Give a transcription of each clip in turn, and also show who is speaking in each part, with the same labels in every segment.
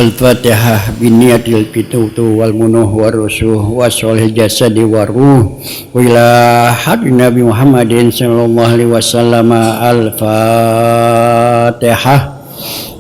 Speaker 1: Al-Fatihah biniyatil fitutu wal munuh warusuh wa sholih jasadi waruh wa ila hadri Nabi Muhammadin sallallahu alaihi wasallam. Al-Fatihah.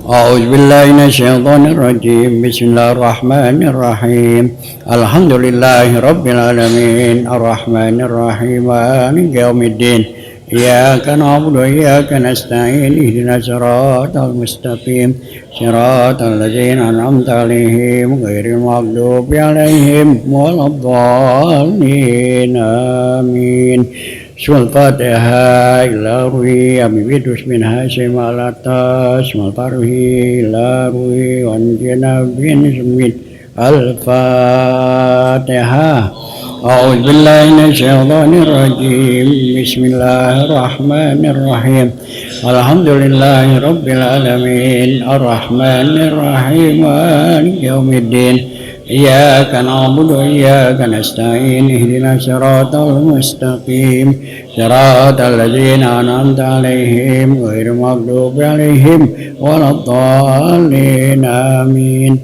Speaker 1: A'udzu billahi minasyaitonir rajim. Bismillahirrahmanirrahim. Alhamdulillahi rabbil alamin arrahmanir rahim maliki yaumiddin. Iyyaka na'budu wa iyyaka nasta'in ihdinas siratal mustaqim siratal ladzina an'amta 'alaihim ghairil maghdubi 'alaihim waladdallin amin. Al-Fatihah ila ruhi amibidus min hasyim alatas wal faruhi ila ruhi wan jinabin semit. Al-Fatihah. A'udzu billahi minasyaitonir rajim. Bismillahirrahmanirrahim. Alhamdulillahi rabbil alamin arrahmanir rahim maliki yaumiddin. Iyyaka na'budu wa iyyaka nasta'in ihdinas siratal mustaqim siratal ladzina an'amta 'alaihim ghairil maghdubi 'alaihim waladdallin amin.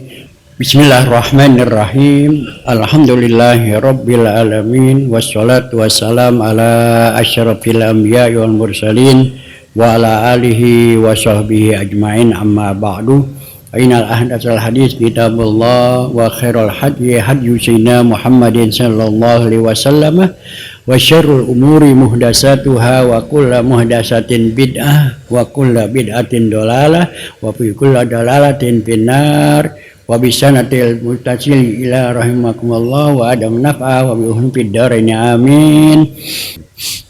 Speaker 1: Bismillahirrahmanirrahim. Alhamdulillahi rabbil alamin wassalatu wassalam ala asyrafil anbiya'i wal mursalin wa ala alihi wa sahbihi ajmain, amma ba'du. Ainal ahdatsal hadis kitabullah wa khairul hadyi hadyu sayyidina Muhammadin sallallahu alaihi wasallam wa syarrul umuri muhdatsatuha wa kullu muhdatsatin bid'ah wa kullu bid'atin dalalah wa fi kulli dalalatin finnar. Wa bisanatil mutasil ila rahimakumullah wa adam naf'a wa bihum fid dharain amin.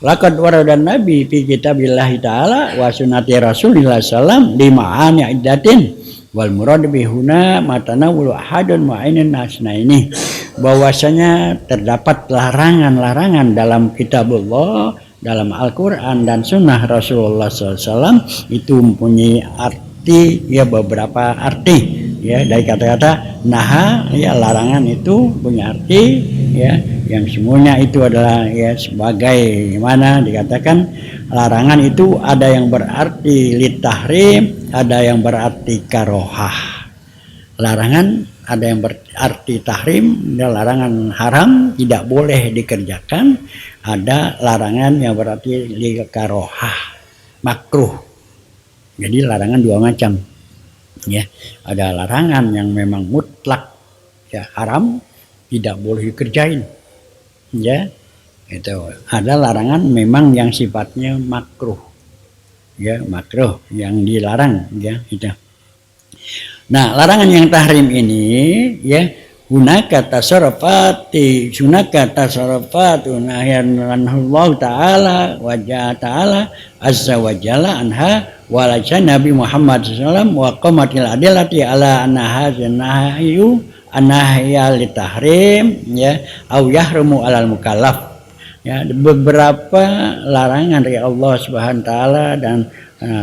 Speaker 1: Laqad warada nabi fi kitabillahi ta'ala wa sunnati rasulillah sallam di ma'ani iddatin wal murad bihuna matanawul ahadun ma'inin nasna. Ini bahwasanya terdapat larangan-larangan dalam kitabullah, dalam Al-Quran dan sunnah Rasulullah SAW. Itu mempunyai arti, ya, beberapa arti, ya, dari kata-kata naha, ya, larangan itu punya arti, ya, yang semuanya itu adalah, ya, sebagai mana dikatakan larangan itu ada yang berarti litahrim, ada yang berarti karohah. Larangan ada yang berarti tahrim, dan larangan haram tidak boleh dikerjakan. Ada larangan yang berarti karohah, makruh. Jadi larangan dua macam. Ya, ada larangan yang memang mutlak, ya, haram, tidak boleh dikerjain, ya, itu. Ada larangan memang yang sifatnya makruh, ya, makruh yang dilarang, ya, itu. Nah, larangan yang tahrim ini, ya, hunaka tasarrufati sunaka tasarrufatu nahyan Allah taala wa ta'ala azza wa jalla anha walajan Nabi Muhammad SAW wa qamatil adillati ala annaha nahyu anahya litahrim, ya, au yahrumu alal mukallaf. Ya, beberapa larangan dari Allah Subhanahu wa taala dan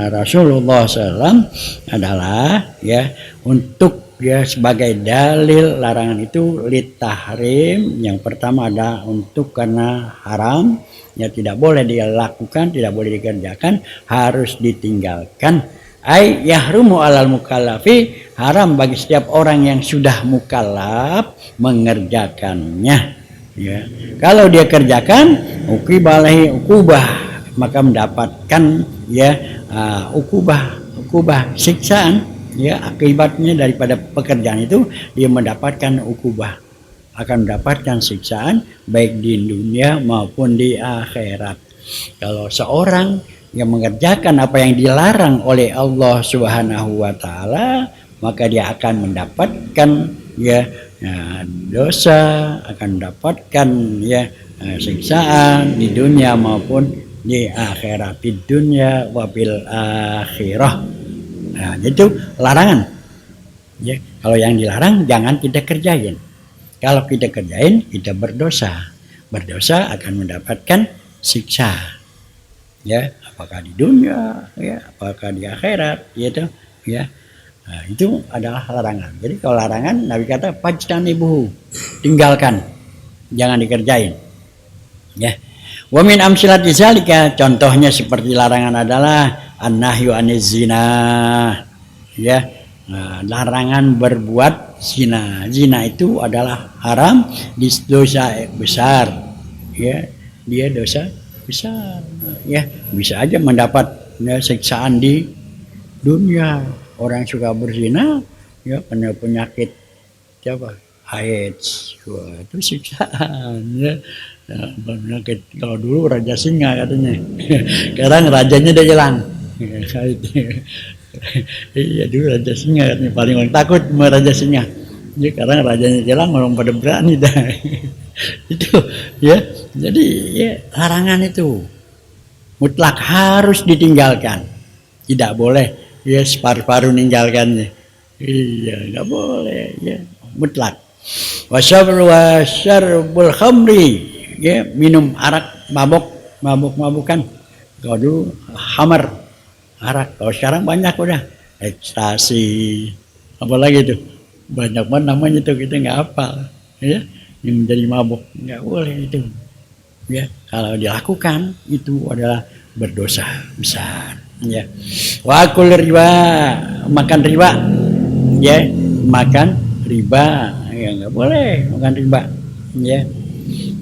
Speaker 1: Rasulullah SAW adalah, ya, untuk, ya, sebagai dalil larangan itu litahrim. Yang pertama ada untuk karena haram, ya, tidak boleh dilakukan, tidak boleh dikerjakan, harus ditinggalkan. Ai yahrumu alal mukallafi, haram bagi setiap orang yang sudah mukallaf mengerjakannya, ya. Kalau dia kerjakan ukubah, maka mendapatkan, ya, ukubah siksaan, ya, akibatnya daripada pekerjaan itu dia mendapatkan ukubah, akan mendapatkan siksaan baik di dunia maupun di akhirat. Kalau seorang yang mengerjakan apa yang dilarang oleh Allah Subhanahu wa taala, maka dia akan mendapatkan, ya, dosa, akan mendapatkan, ya, siksaan di dunia maupun di akhirat, di dunia wabil akhirah. Nah, itu larangan, ya. Kalau yang dilarang jangan kita kerjain. Kalau kita kerjain kita berdosa akan mendapatkan siksa, ya, apakah di dunia, ya, apakah di akhirat, gitu, ya. Nah, itu adalah larangan. Jadi kalau larangan Nabi kata fajtanibuhu, tinggalkan, jangan dikerjain, ya. Wa min amsilati zalika, contohnya seperti larangan adalah an-nahyu aniz zina, ya, Nah, larangan berbuat zina. Zina itu adalah haram, dosa besar. Ya, dia dosa besar. Ya, bisa aja mendapat siksaan di dunia. Orang suka berzina, ya kena penyakit apa? AIDS. Wah, itu siksaan. Ya. Penyakit kalau dulu Raja Singa katanya. Sekarang rajanya udah hilang. Iya dulu Raja Singa katanya paling orang takut sama Raja Singa. Ya karena rajanya hilang orang pada berani dah. Itu ya. Jadi ya larangan itu mutlak harus ditinggalkan. Tidak boleh ya separuh-paruh ninggalkannya. Iya nggak boleh ya mutlak. Wasyarbul khamri ya minum arak mabuk-mabukan. Kalau dulu hamar arak, kalau sekarang banyak udah ekstasi, apalagi itu banyak banget namanya tuh kita nggak hafal, ya yang menjadi mabuk nggak boleh itu, ya kalau dilakukan itu adalah berdosa besar, ya. Wakul riba makan riba, ya makan riba ya nggak boleh makan riba, ya.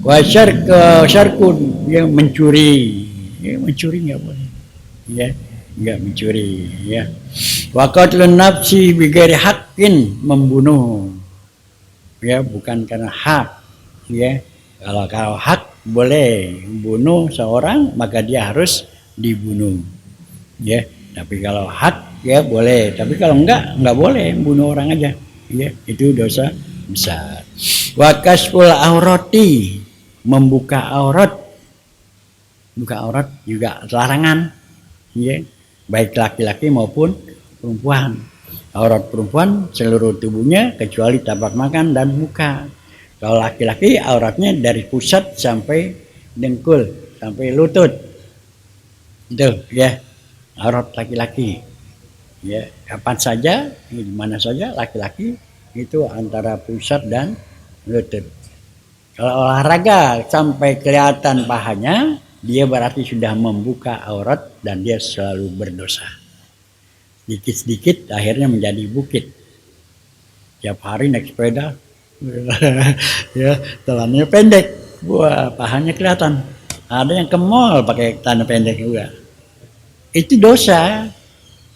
Speaker 1: Wasyarkun yang mencuri, ya mencuri nggak boleh, ya. Enggak mencuri ya. Wa qatlun nafsi bighairi haqqin membunuh ya bukan karena hak ya. Kalau hak boleh bunuh seorang maka dia harus dibunuh ya. Tapi kalau hak ya boleh, tapi kalau enggak boleh bunuh orang aja ya. Itu dosa besar. Wa kasful aurati membuka aurat. Buka aurat juga larangan ya. Baik laki-laki maupun perempuan. Aurat perempuan seluruh tubuhnya kecuali tapak makan dan muka. Kalau laki-laki auratnya dari pusat sampai dengkul, sampai lutut. Itu ya, aurat laki-laki. Ya, kapan saja, di mana saja laki-laki itu antara pusat dan lutut. Kalau olahraga sampai kelihatan pahanya, dia berarti sudah membuka aurat dan dia selalu berdosa. Sedikit-sedikit akhirnya menjadi bukit. Tiap hari naik sepeda, ya telannya pendek, wah pahanya kelihatan. Ada yang ke mall pakai celana pendek juga. Itu dosa,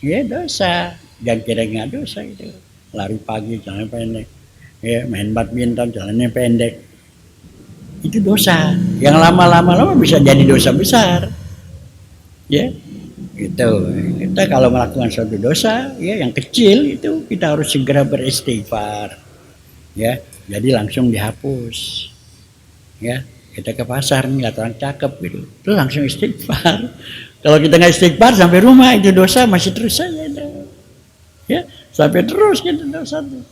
Speaker 1: ya dosa. Jangan kira nggak dosa itu. Lari pagi celana pendek, ya main badminton celananya pendek. Itu dosa yang lama-lama bisa jadi dosa besar ya itu. Kita kalau melakukan suatu dosa ya yang kecil itu kita harus segera beristighfar ya, jadi langsung dihapus ya. Kita ke pasar nih lihat orang cakep gitu terus langsung istighfar. Kalau kita nggak istighfar sampai rumah itu dosa masih terus saja ya, sampai terus gitu dosa tuh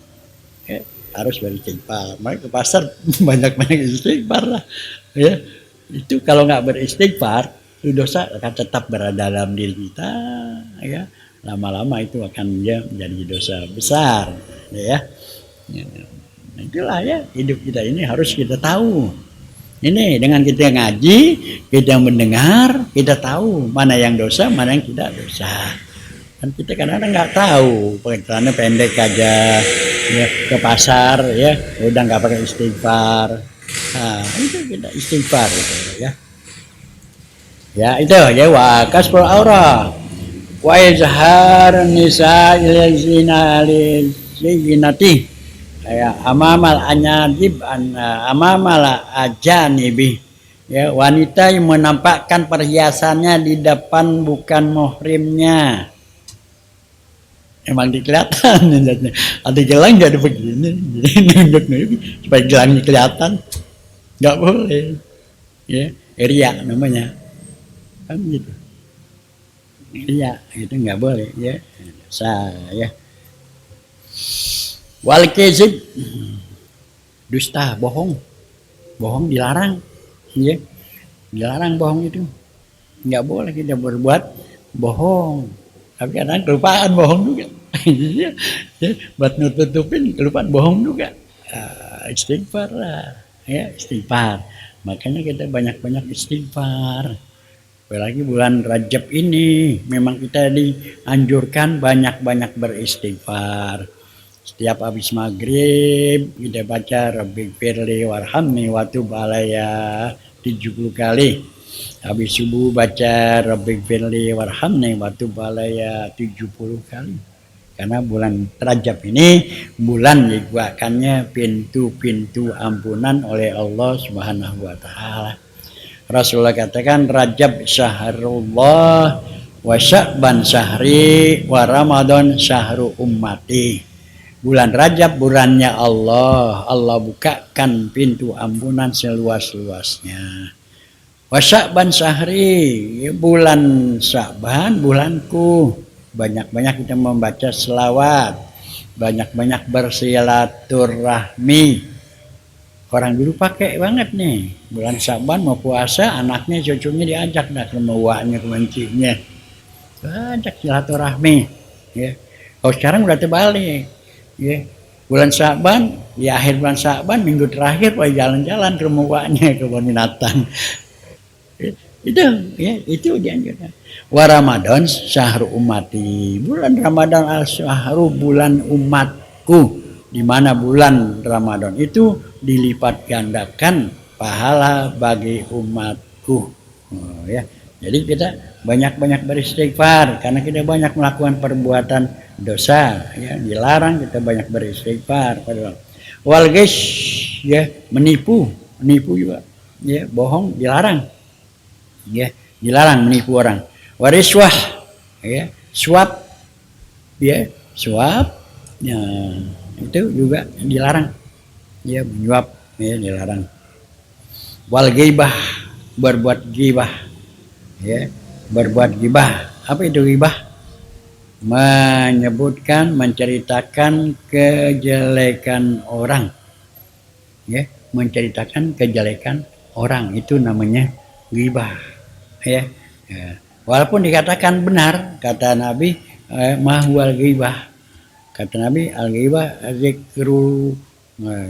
Speaker 1: ya. Harus beristighfar. Maka ke pasar banyak-banyak istighfar lah. Ya, itu kalau nggak beristighfar, itu dosa akan tetap berada dalam diri kita. Ya, lama-lama itu akan menjadi dosa besar. Ya, itulah ya hidup kita ini harus kita tahu. Ini dengan kita ngaji, kita mendengar, kita tahu mana yang dosa, mana yang tidak dosa. Kan kita kadang-kadang nggak tahu, pakai celana pendek aja ya ke pasar ya udah nggak pakai istighfar. Nah itu kita istighfar gitu ya. Ya itu ya wa kasful aurah wa izhar nisa ilazina lizinati ya amamal anyadib amamal ajanibi ya, wanita yang menampakkan perhiasannya di depan bukan muhrimnya. Emang kelihatan ada gelang jadi begini nunjuk supaya gelangnya kelihatan, nggak boleh ya, riya namanya kan gitu, riya itu nggak boleh ya. Saya wal kizib dusta, bohong dilarang ya, dilarang bohong itu nggak boleh kita berbuat bohong. Tapi kadang kelupaan bohong juga. Ya, buat nutupin kelupaan bohong juga. Istighfar lah, ya istighfar. Makanya kita banyak-banyak istighfar. apalagi bulan Rajab ini memang kita dianjurkan banyak-banyak beristighfar. Setiap habis maghrib kita baca Rabbighfirli warhamni watub alayya 70 kali. Habis subuh baca Rabbighfirli warhamni watub alayya 70 kali. Karena bulan Rajab ini bulan dibukakannya pintu-pintu ampunan oleh Allah Subhanahu wa taala. Rasulullah katakan Rajab syahrullah wa Sya'ban syahri wa Ramadan syahru ummati. Bulan Rajab bulannya Allah. Allah bukakan pintu ampunan seluas-luasnya. Wa Sya'ban syahri, bulan Sya'ban bulanku. Banyak-banyak kita membaca selawat, banyak-banyak bersilaturahmi. Orang dulu pakai banget nih, bulan Sya'ban mau puasa, anaknya cucunya diajak dah ke mewaknya ke mencinya, ajak silaturahmi. Ya. Kalau sekarang udah terbalik. Ya. Bulan Sya'ban, di akhir bulan Sya'ban minggu terakhir pada jalan-jalan ke mewaknya ke kebun binatang. Itu dianjurkan. Wa Ramadan syahrul ummati, bulan Ramadan al-syahru bulan umatku, di mana bulan Ramadan itu dilipat gandakan pahala bagi umatku. Ya. Jadi kita banyak-banyak beristighfar karena kita banyak melakukan perbuatan dosa, ya, dilarang kita banyak beristighfar. Wal ghish, ya, menipu juga, ya, bohong dilarang. Ya, dilarang menipu orang. Wariswah, ya, suap, ya, suap, ya, itu juga dilarang. Ya, menyuap, ya, dilarang. Wal ghibah, berbuat ghibah, ya, berbuat ghibah. Apa itu ghibah? Menyebutkan, menceritakan kejelekan orang, ya, menceritakan kejelekan orang, itu namanya ghibah, ya. Walaupun dikatakan benar, kata Nabi, mahwal ghibah, kata Nabi, al ghibah zikru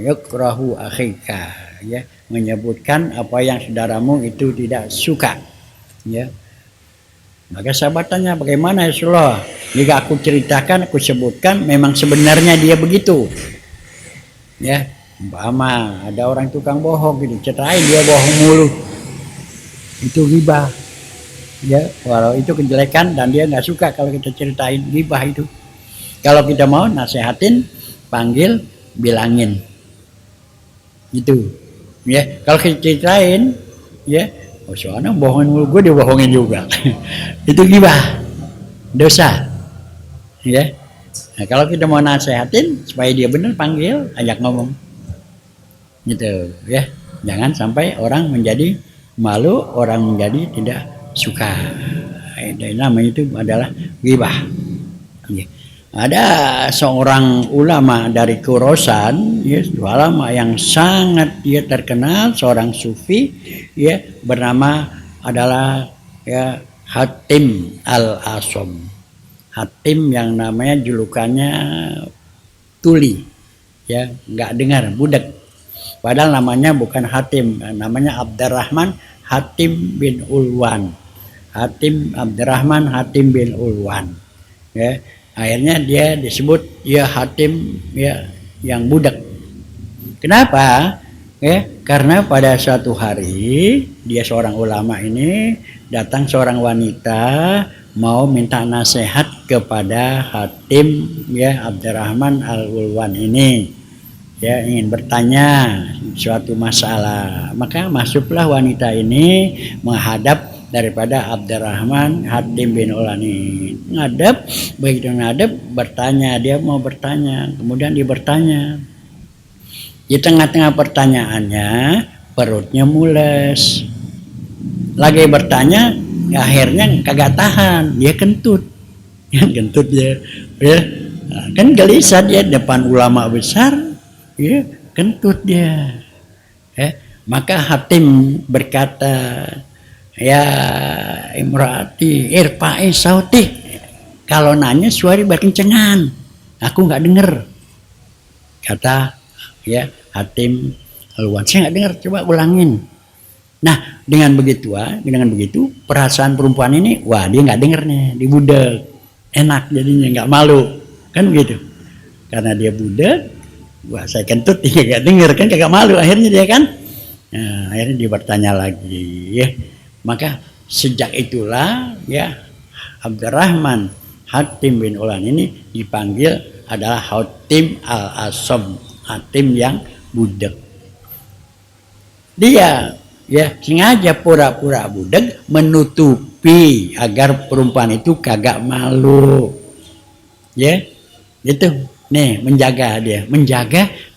Speaker 1: yakrahu akhika, ya, menyebutkan apa yang saudaramu itu tidak suka, ya. Maka sahabat tanya, bagaimana ya Rasulullah, jika aku ceritakan, aku sebutkan memang sebenarnya dia begitu, ya. Umpama ada orang tukang bohong gitu, ceritain dia bohong mulu, itu ghibah, ya. Walau itu kejelekan dan dia nggak suka kalau kita ceritain ghibah itu. Kalau kita mau nasehatin, panggil, bilangin, gitu, ya. Kalau kita ceritain, ya, oh soalnya bohongin mulu, gue dibohongin juga. Itu ghibah, dosa, ya. Nah, kalau kita mau nasehatin supaya dia benar, panggil, ajak ngomong, gitu, ya. Jangan sampai orang menjadi malu, orang menjadi tidak suka. Namanya itu adalah ghibah. Ya. Ada seorang ulama dari Khorasan, ya, ulama yang sangat dia terkenal, seorang sufi, ya, bernama adalah, ya, Hatim al-Asom. Hatim yang namanya julukannya tuli, ya, nggak dengar, budak. Padahal namanya bukan Hatim, namanya Abdurrahman Hatim bin Ulwan. Hatim Abdurrahman Hatim bin Ulwan, ya. Akhirnya dia disebut, ya, Hatim, ya, yang budak. Kenapa? Ya, karena pada suatu hari dia seorang ulama ini datang seorang wanita mau minta nasihat kepada Hatim, ya, Abdurrahman al-Ulwan ini, ya, ingin bertanya suatu masalah. Maka masuklah wanita ini menghadap daripada Abdurrahman Hatim bin Ulwan ini. Ngadep, begitu ngadep, bertanya, dia mau bertanya, kemudian dia bertanya. Di tengah-tengah pertanyaannya perutnya mules. Lagi bertanya, akhirnya kagak tahan, dia kentut. Kentut dia, ya. Nah, kan gelisah dia depan ulama besar, ya, kentut dia. Maka Hatim berkata, ya imraati irfa'i sauti, kalau nanya suara berkencengan, aku nggak dengar, kata, ya, Hatim al-Ulwan, saya nggak dengar, coba ulangin. Nah, dengan begitu perasaan perempuan ini, wah dia nggak denger nih, di budak, enak jadinya nggak malu, kan begitu. Karena dia budak, wah saya kentut dia nggak denger kan, kagak malu akhirnya dia kan. Nah, akhirnya dia bertanya lagi, ya. Maka sejak itulah ya Abdurrahman Hatim bin Ulan ini dipanggil adalah Hatim al-Asom, Hatim yang budak. Dia ya sengaja pura-pura budak menutupi agar perempuan itu kagak malu. Ya, gitu. Nih menjaga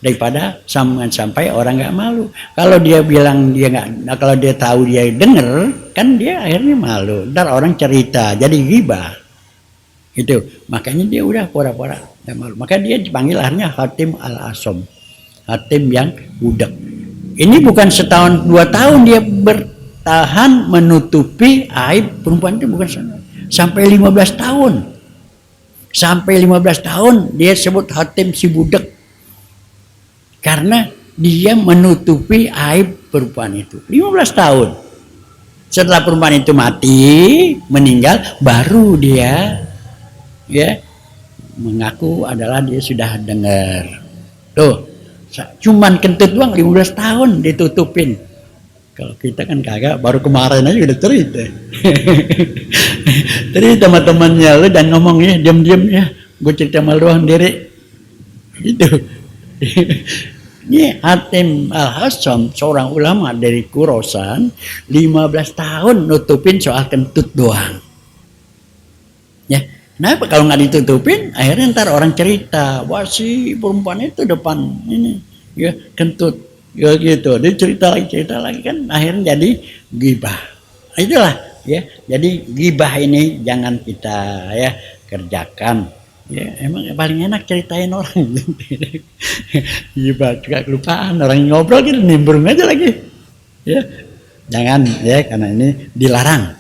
Speaker 1: daripada sampai orang nggak malu. Kalau dia bilang dia nggak, kalau dia tahu dia denger, kan dia akhirnya malu. Ntar orang cerita jadi ghibah. Itu makanya dia udah pura-pura nggak malu. Maka dia dipanggil akhirnya Hatim al-Asom, Hatim yang budak. Ini bukan setahun 2 tahun dia bertahan menutupi aib perempuan itu, bukan sampai 15 tahun. Sampai 15 tahun dia sebut Hatim si budak. Karena dia menutupi aib perempuan itu. 15 tahun. Setelah perempuan itu mati, meninggal, baru dia ya mengaku adalah dia sudah dengar. Tuh. Cuman kentut doang 15 tahun ditutupin. Kalau kita kan kagak, baru kemarin aja udah cerita. Cerita sama temannya lu dan ngomong ya, diam-diam ya. Gue cerita sama lu sendiri. Itu. Ini Hatim al-Hasom, seorang ulama dari Khurasan, 15 tahun nutupin soal kentut doang. Ya, kenapa kalau nggak ditutupin, akhirnya ntar orang cerita, wah si perempuan itu depan ini, ya kentut, ya gitu. Dia cerita lagi kan, akhirnya jadi ghibah. Itulah, ya. Jadi ghibah ini jangan kita ya kerjakan. Ya emang paling enak ceritain orang. Ghibah juga kelupaan, orang ngobrol gitu nimbrung aja lagi. Ya, jangan ya, karena ini dilarang.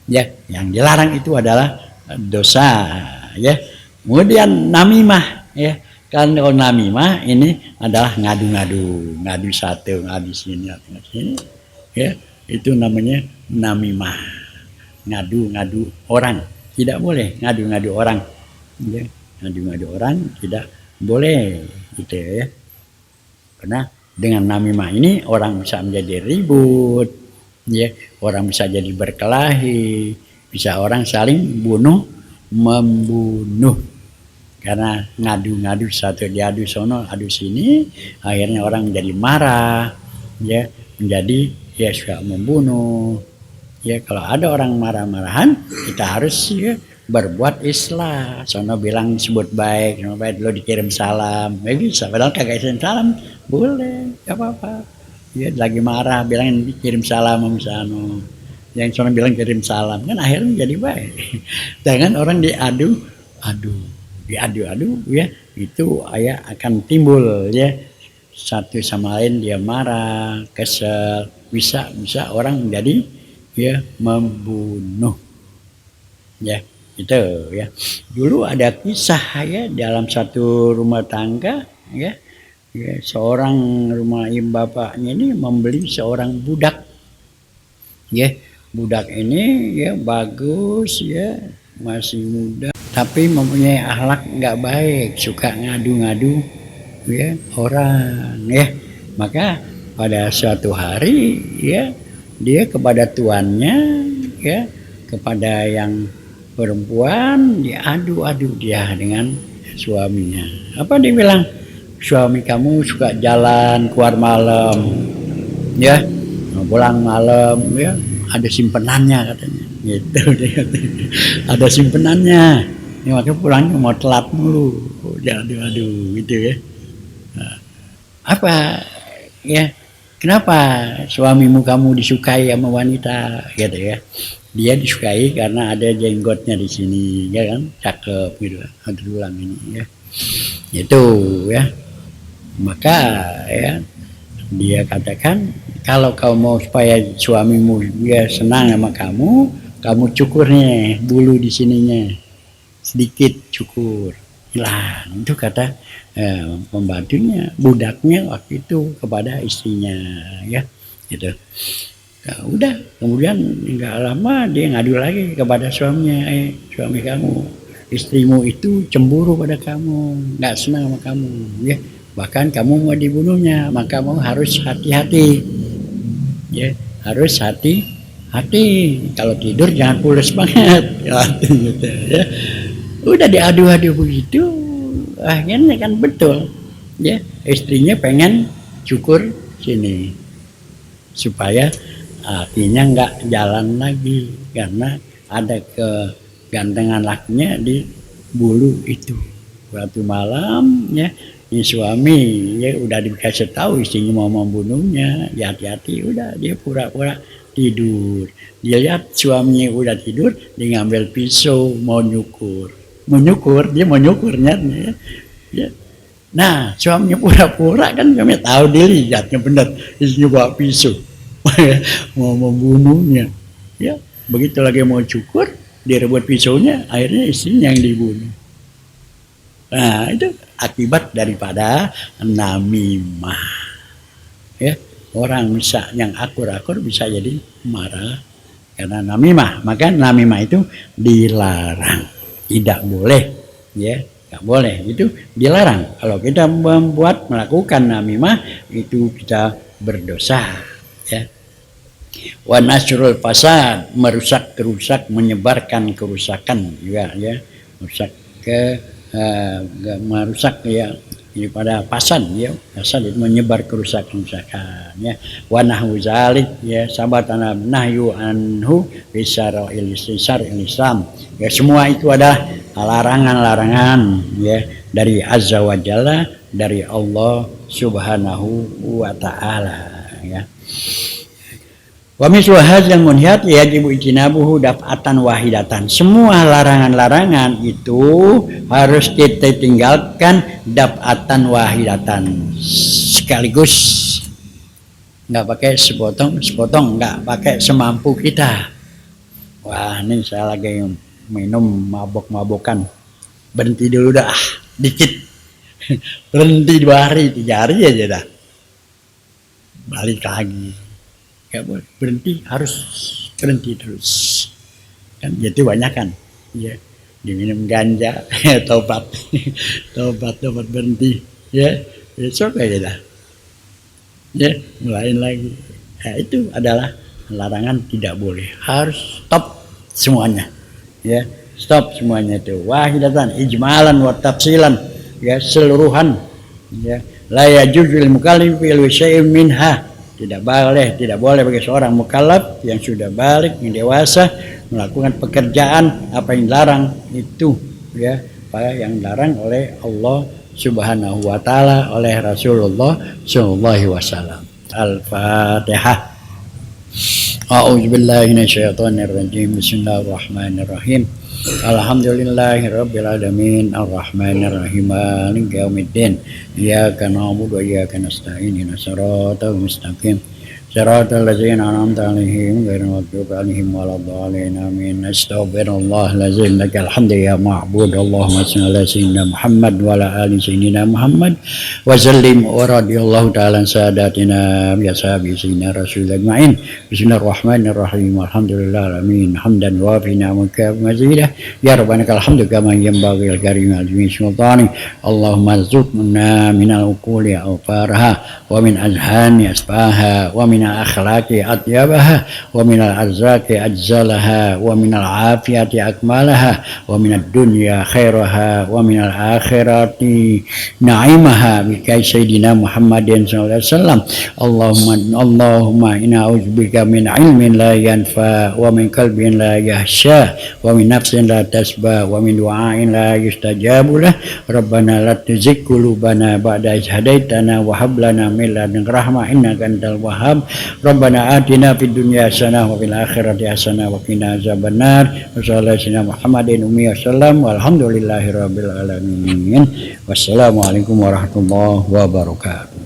Speaker 1: Ya, yang dilarang itu adalah dosa, ya. Kemudian namimah, ya. Kalau namimah ini adalah ngadu satu, ngadu sini, ya. Itu namanya namimah, ngadu orang. Tidak boleh ngadu orang, ya. Ngadu orang tidak boleh, gitu ya. Karena dengan namimah ini orang bisa menjadi ribut, ya. Orang bisa jadi berkelahi. Bisa orang saling membunuh karena ngadu satu, diadu sono, adu sini, akhirnya orang menjadi marah, ya, menjadi ya suka membunuh. Ya kalau ada orang marah-marahan, kita harus ya berbuat islah. Sono bilang sebut baik, lo dikirim salam, ya bisa. Padahal kagak kirim salam, boleh, gak apa-apa. Ya lagi marah, bilang dikirim salam sama sono. Yang sono bilang kirim salam, kan akhirnya jadi baik. Jangan orang diadu ya, itu ya akan timbul ya satu sama lain, dia marah, kesel, bisa orang menjadi ya membunuh. Ya, itu ya. Dulu ada kisah ya dalam satu rumah tangga ya seorang rumah bapaknya ini membeli seorang budak. Ya, budak ini ya bagus ya, masih muda tapi mempunyai akhlak nggak baik, suka ngadu ya orang ya. Maka pada suatu hari ya dia kepada tuannya ya, kepada yang perempuan, diadu dia dengan suaminya. Apa dia bilang? Suami kamu suka jalan keluar malam ya, pulang malam ya, ada simpenannya katanya, gitu dia. Ada simpenannya, ini makanya pulangnya mau telat mulu, aduh gitu ya. Nah, apa ya? Kenapa suamimu kamu disukai sama wanita, gitu ya? Dia disukai karena ada jenggotnya di sini, ya kan, cakep gitu, ada tulang ini ya. Itu ya. Maka ya dia katakan, kalau kau mau supaya suamimu dia senang sama kamu cukur nih bulu di sininya sedikit, cukur hilang. Itu kata pembantunya, budaknya waktu itu kepada istrinya ya gitu. Nah, udah, kemudian nggak lama dia ngadu lagi kepada suaminya, suami kamu, istrimu itu cemburu pada kamu, nggak senang sama kamu, ya. Bahkan kamu mau dibunuhnya, maka kamu harus hati-hati, ya, harus hati-hati. Kalau tidur jangan pulas banget, gitu, ya. Udah diadu-adu begitu, akhirnya kan betul, ya, istrinya pengen cukur sini supaya artinya nggak jalan lagi karena ada kegantengan lakinya di bulu itu. Suatu malam, ya, ini suami ya udah dikasih tahu istrinya mau membunuhnya, ya hati-hati, udah dia pura-pura tidur. Dia lihat suaminya udah tidur, dia ngambil pisau mau nyukur, dia mau nyukurnya, ya. Nah, suaminya pura-pura kan kami tahu dilihatnya benar istrinya bawa pisau mau membunuhnya, ya. Begitu lagi mau cukur, direbut pisaunya, akhirnya istrinya yang dibunuh. Nah, itu akibat daripada namimah, ya. Orang bisa yang akur-akur bisa jadi marah karena namimah. Maka namimah itu dilarang, tidak boleh, ya, nggak boleh, itu dilarang. Kalau kita melakukan namimah itu kita berdosa, ya. Wa nasrul fasad, merusak, menyebarkan kerusakan juga, ya, merusak ya daripada fasad, ya, fasad itu menyebar kerusakan, ya. Wa nahwu zalik, ya, sabatana nahyu anhu bisaril Islam, ya, semua itu ada larangan-larangan, ya, dari Azza wa Jalla, dari Allah Subhanahu wa Ta'ala, ya. Wa mislu hadzal munhiyat yajibu ijtinabuhu daf'atan wahidatan. Semua larangan-larangan itu harus kita tinggalkan daf'atan wahidatan, sekaligus, nggak pakai sepotong, nggak pakai semampu kita. Wah, ini saya lagi minum mabok-mabokan, berhenti dulu dah, dikit. Berhenti 2 hari 3 hari aja dah, balik lagi. Gak boleh berhenti, harus berhenti terus, kan jadi banyak kan, ya, diminum ganja, tobat berhenti, ya, besok aja dah, ya, mulain lagi. Nah, itu adalah larangan, tidak boleh, harus stop semuanya, ya, stop semuanya itu, wahidatan ijmalan wa tafsilan, ya, seluruhan, ya, la yajuzu lil mukallaf fi syai'in minha. Tidak boleh bagi seorang mukallaf yang sudah balik, yang dewasa, melakukan pekerjaan apa yang dilarang itu, ya, apa yang dilarang oleh Allah Subhanahu wa Ta'ala, oleh Rasulullah sallallahu alaihi wasallam. Al-Fatihah. A'udzubillahi minasyaitonir rajim. Bismillahirrahmanirrahim. Alhamdulillahirabbil alamin arrahmanir rahim maliki yaumiddin iyyaka na'budu wa iyyaka nasta'in ihdinas siratal mustaqim siratal ladzina an'amta 'alaihim ghairil maghdubi 'alaihim waladdallin amin. Astaghfirullahaladzim, lakal hamdu ya ma'bud. Allahumma shalli ala sayyidina Muhammad wa ala ali sayyidina Muhammad wa sallim wa radhiyallahu ta'ala sadatina ya sahabi sayyidina rasul ajma'in. Bismillahirrahmanirrahim. Alhamdulillah alamin hamdan wa bina mazidah ya rabbana kal hamdu kama yanbaghi al karim al jami sultani. Allahumma zukna minal uquli awfaraha wa min azhani asbaha wa min al akhlaqi atyabaha wa min al arzaqi ajzalaha wa min al afiyati akmalaha wa min ad dunya khairaha wa min al akhirati na'imaha bi kai sayyidina Muhammadin sallallahu alaihi wasallam. Allahumma inna a'udzubika min ilmin la yanfa wa min qalbin la yahsha wa min nafsin la tasba wa min du'ain la yustajabu lah. Rabbana la tuzigh qulubana ba'da idh hadaitana wa hab lana min ladunka rahmah innaka antal wahhab. Rabbana atina fid dunya hasanah wa fil akhirati hasanah wa qina azabannar. Sallallahu Muhammadin ummi wasallam walhamdulillahirabbil alamin. Wassalamualaikum warahmatullahi wabarakatuh.